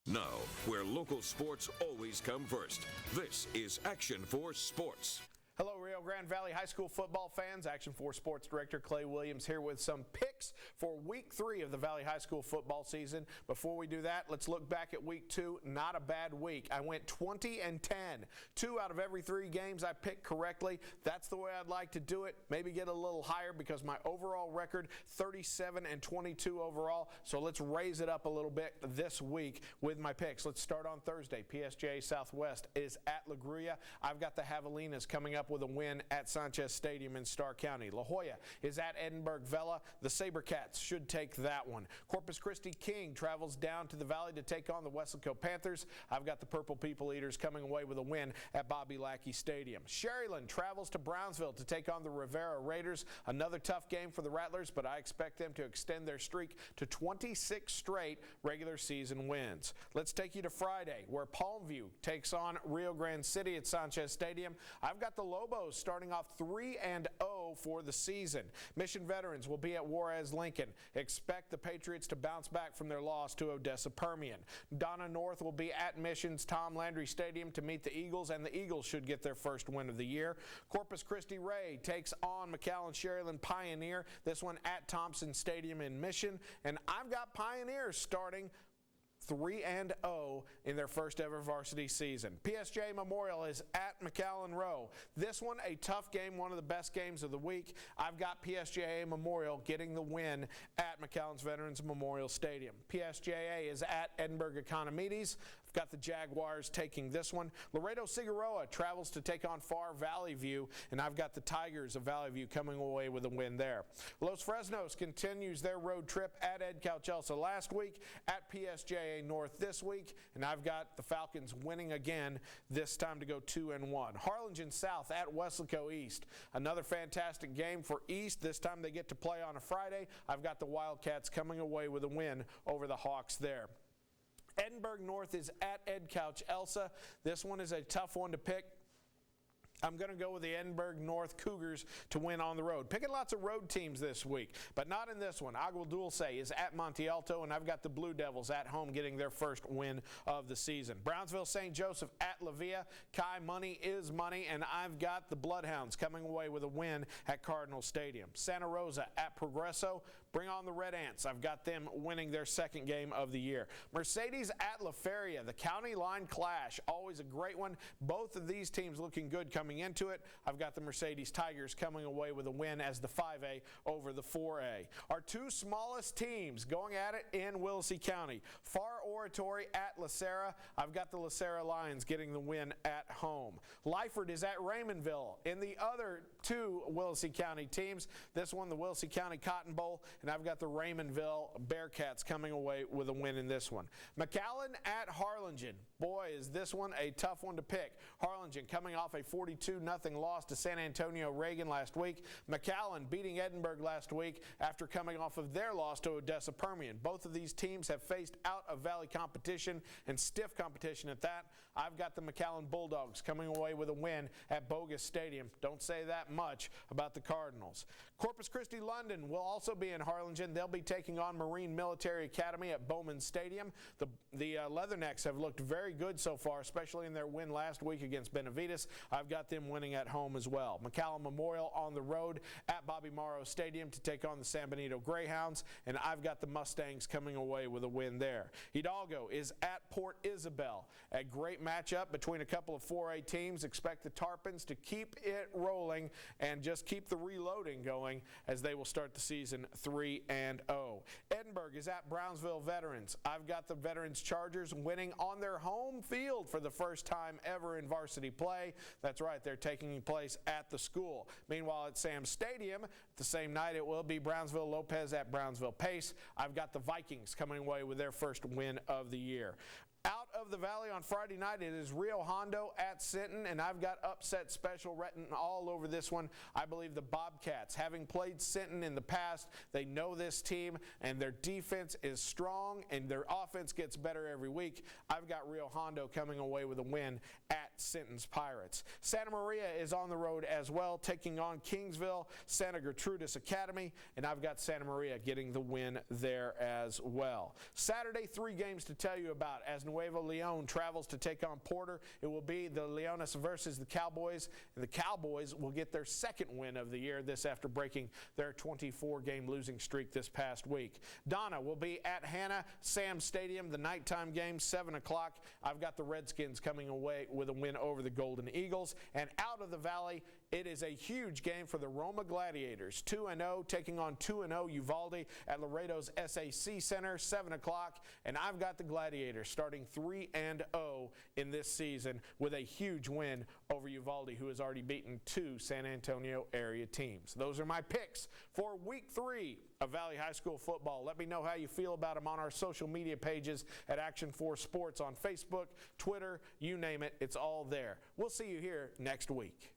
Now, where local sports always come first, this is Action 4 Sports. Hello, Rio Grande Valley High School football fans. Action 4 Sports Director Clay Williams here with some picks for Week 3 of the Valley High School football season. Before we do that, let's look back at Week 2. Not a bad week. I went 20-10. 2 out of every 3 games I picked correctly. That's the way I'd like to do it. Maybe get a little higher because my overall record, 37-22 overall. So let's raise it up a little bit this week with my picks. Let's start on Thursday. PSJA Southwest is at La Grulla. I've got the Javelinas coming up with a win at Sanchez Stadium in Starr County. La Jolla is at Edinburgh Vela. The Sabercats should take that one. Corpus Christi King travels down to the Valley to take on the Weslaco Panthers. I've got the Purple People Eaters coming away with a win at Bobby Lackey Stadium. Sherryland travels to Brownsville to take on the Rivera Raiders. Another tough game for the Rattlers, but I expect them to extend their streak to 26 straight regular season wins. Let's take you to Friday, where Palmview takes on Rio Grande City at Sanchez Stadium. I've got the Lobos starting off 3-0 for the season. Mission Veterans will be at Juarez Lincoln. Expect the Patriots to bounce back from their loss to Odessa Permian. Donna North will be at Mission's Tom Landry Stadium to meet the Eagles, and the Eagles should get their first win of the year. Corpus Christi Ray takes on McAllen Sherryland Pioneer. This one at Thompson Stadium in Mission, and I've got Pioneers starting 3-0 in their first ever varsity season. PSJ Memorial is at McAllen Rowe. This one a tough game, one of the best games of the week. I've got PSJA Memorial getting the win at McAllen's Veterans Memorial Stadium. PSJA is at Edinburgh Economides. I've got the Jaguars taking this one. Laredo Figueroa travels to take on Far Valley View, and I've got the Tigers of Valley View coming away with a win there. Los Fresnos continues their road trip at Ed Calchelsa last week, at PSJA North this week, and I've got the Falcons winning again, this time to go 2-1. Harlingen South at Weslaco East. Another fantastic game for East. This time they get to play on a Friday. I've got the Wildcats coming away with a win over the Hawks there. Edinburgh North is at Ed Couch Elsa. This one is a tough one to pick. I'm going to go with the Edinburgh North Cougars to win on the road. Picking lots of road teams this week, but not in this one. Agua Dulce is at Monte Alto, and I've got the Blue Devils at home getting their first win of the season. Brownsville St. Joseph at La Villa. Kai Money is money, and I've got the Bloodhounds coming away with a win at Cardinal Stadium. Santa Rosa at Progresso. Bring on the Red Ants. I've got them winning their second game of the year. Mercedes at La Feria. The county line clash. Always a great one. Both of these teams looking good coming into it. I've got the Mercedes Tigers coming away with a win as the 5A over the 4A. Our two smallest teams going at it in Willacy County. Far Oratory at La Serra. I've got the La Serra Lions getting the win at home. Lyford is at Raymondville. In the other two Willacy County teams, this one the Willacy County Cotton Bowl, and I've got the Raymondville Bearcats coming away with a win in this one. McAllen at Harlingen. Boy, is this one a tough one to pick. Harlingen coming off a 42-0 loss to San Antonio Reagan last week. McAllen beating Edinburgh last week after coming off of their loss to Odessa Permian. Both of these teams have faced out of valley competition, and stiff competition at that. I've got the McAllen Bulldogs coming away with a win at Bogus Stadium. Don't say that much about the Cardinals. Corpus Christi London will also be in Harlingen. They'll be taking on Marine Military Academy at Bowman Stadium. The Leathernecks have looked very good so far, especially in their win last week against Benavides. I've got them winning at home as well. McAllen Memorial on the road at Bobby Morrow Stadium to take on the San Benito Greyhounds, and I've got the Mustangs coming away with a win there. Hidalgo is at Port Isabel. A great matchup between a couple of 4A teams. Expect the Tarpons to keep it rolling and just keep the reloading going as they will start the season 3-0. Edinburgh is at Brownsville Veterans. I've got the Veterans Chargers winning on their home field for the first time ever in varsity play. That's right, they're taking place at the school. Meanwhile, at Sam's Stadium, the same night it will be Brownsville Lopez at Brownsville Pace. I've got the Vikings coming away with their first win of the year. Out of the Valley on Friday night, it is Rio Hondo at Sinton, and I've got upset special written all over this one. I believe the Bobcats, having played Sinton in the past, they know this team, and their defense is strong, and their offense gets better every week. I've got Rio Hondo coming away with a win at Sinton's Pirates. Santa Maria is on the road as well, taking on Kingsville Santa Gertrudis Academy, and I've got Santa Maria getting the win there as well. Saturday, 3 games to tell you about as New Nuevo Leon travels to take on Porter. It will be the Leones versus the Cowboys. The Cowboys will get their second win of the year, this after breaking their 24-game losing streak this past week. Donna will be at Hannah Sam Stadium, the nighttime game, 7 o'clock. I've got the Redskins coming away with a win over the Golden Eagles. And out of the Valley, it is a huge game for the Roma Gladiators. 2-0 taking on 2-0 Uvalde at Laredo's SAC Center, 7 o'clock. And I've got the Gladiators starting 3-0 in this season with a huge win over Uvalde, who has already beaten 2 San Antonio area teams. Those are my picks for Week 3 of Valley High School football. Let me know how you feel about them on our social media pages at Action 4 Sports on Facebook, Twitter, you name it, it's all there. We'll see you here next week.